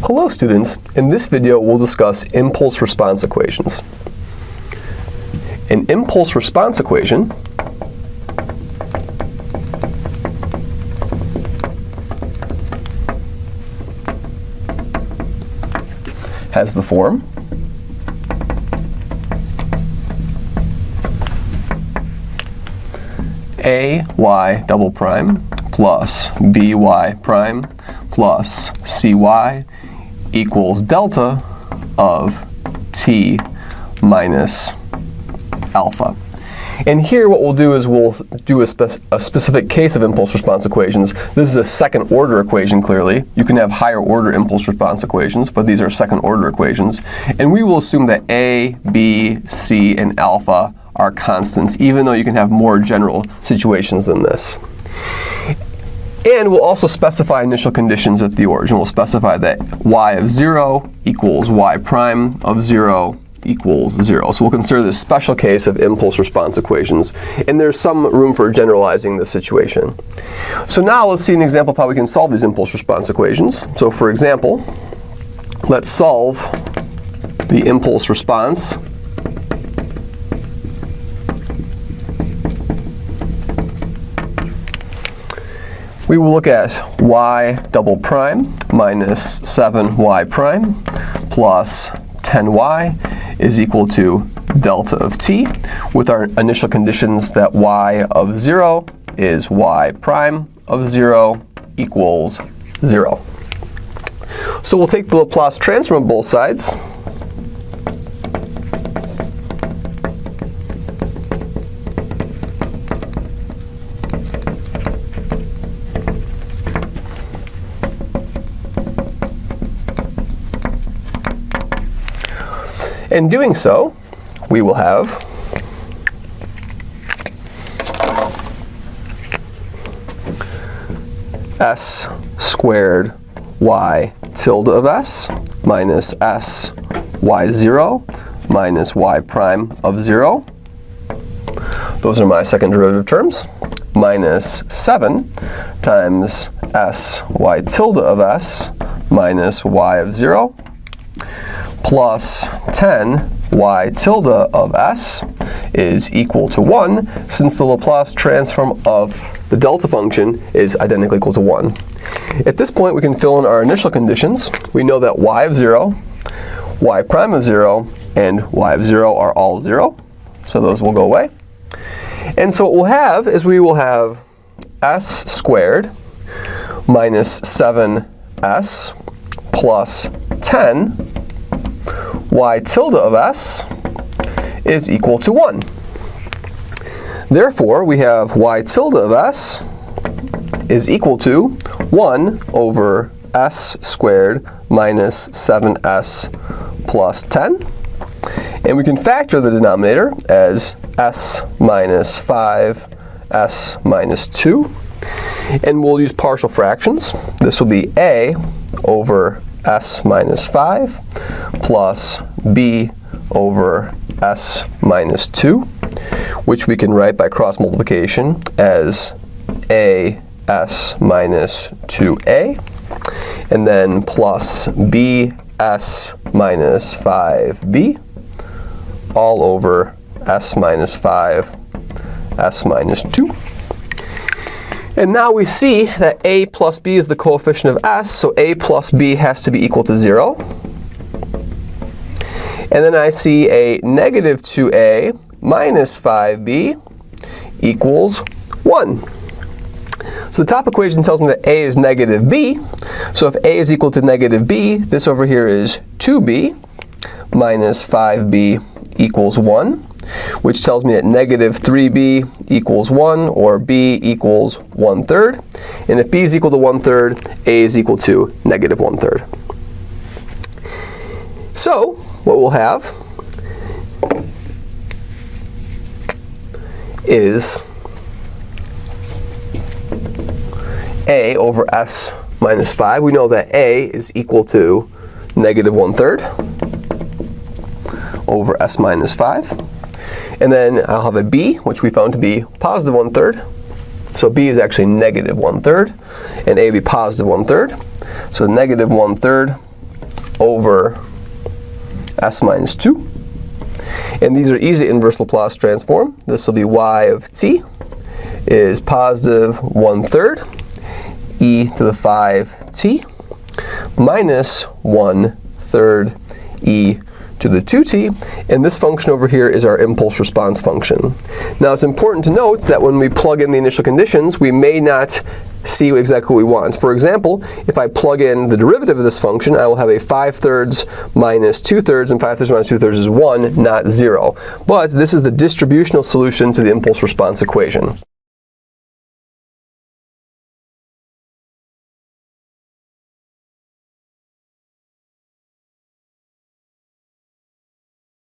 Hello students, in this video we'll discuss impulse response equations. An impulse response equation has the form ay double prime plus by prime plus cy equals delta of t minus alpha. And here what we'll do is we'll do a specific case of impulse response equations. This is a second order equation clearly. You can have higher order impulse response equations, but these are second order equations. And we will assume that a, b, c, and alpha are constants, even though you can have more general situations than this. And we'll also specify initial conditions at the origin. We'll specify that y of 0 equals y prime of 0 equals 0. So we'll consider this special case of impulse response equations. And there's some room for generalizing the situation. So now let's see an example of how we can solve these impulse response equations. So for example, let's solve the impulse response we will look at y double prime minus 7y prime plus 10y is equal to delta of t, with our initial conditions that y of 0 is y prime of 0 equals 0. So we'll take the Laplace transform of both sides. In doing so, we will have s squared y tilde of s minus s y0 minus y prime of 0. Those are my second derivative terms. Minus 7 times s y tilde of s minus y of 0 plus 10 y tilde of s is equal to 1, since the Laplace transform of the delta function is identically equal to 1. At this point, we can fill in our initial conditions. We know that y of 0, y prime of 0, and y of 0 are all 0, so those will go away. And so what we'll have is we will have s squared minus 7s plus 10 y tilde of s is equal to 1. Therefore, we have y tilde of s is equal to 1 over s squared minus 7s plus 10. And we can factor the denominator as s minus 5, s minus 2. And we'll use partial fractions. This will be a over s minus 5 plus b over s minus 2, which we can write by cross multiplication as a s minus 2a, and then plus b s minus 5b all over s minus 5 s minus 2. And now we see that a plus b is the coefficient of s, so a plus b has to be equal to 0. And then I see a negative 2a minus 5b equals 1. So the top equation tells me that a is negative b. So if a is equal to negative b, this over here is 2b minus 5b equals 1, which tells me that negative 3b equals 1, or b equals 1/3. And if b is equal to 1/3, a is equal to negative 1/3. So what we'll have is a over s minus 5. We know that a is equal to negative 1/3 over s minus 5. And then I'll have a b, which we found to be positive 1/3. So b is actually negative 1/3, and a will be positive 1/3. So negative 1/3 over s minus 2. And these are easy to inverse Laplace transform. This will be y of t is positive 1/3 e to the 5t minus 1/3 e to the 2t, and this function over here is our impulse response function. Now it's important to note that when we plug in the initial conditions, we may not see exactly what we want. For example, if I plug in the derivative of this function, I will have a 5/3 minus 2/3, and 5/3 minus 2/3 is 1, not 0. But this is the distributional solution to the impulse response equation.